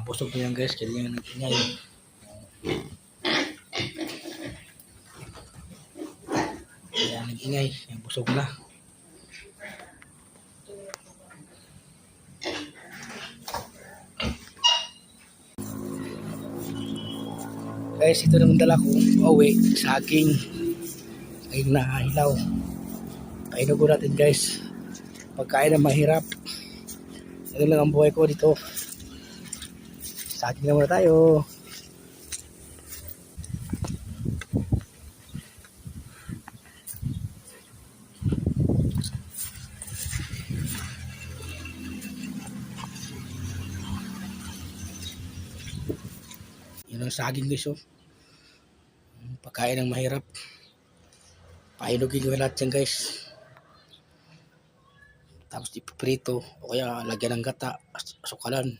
busog na yan guys, kaya yan ang ingay. Yan ang ingay, yan busog na. Guys, ito naman dala ko, saging na hilaw. Kainan ko natin guys, pagkain na mahirap. Ito lang ang buhay ko dito. Saging na muna tayo. Yun ang saging guys, oh. Pagkain ng mahirap. Painugin ko lahat yan guys. Tapos ipiprito o kaya lagyan ng gata, sukalan.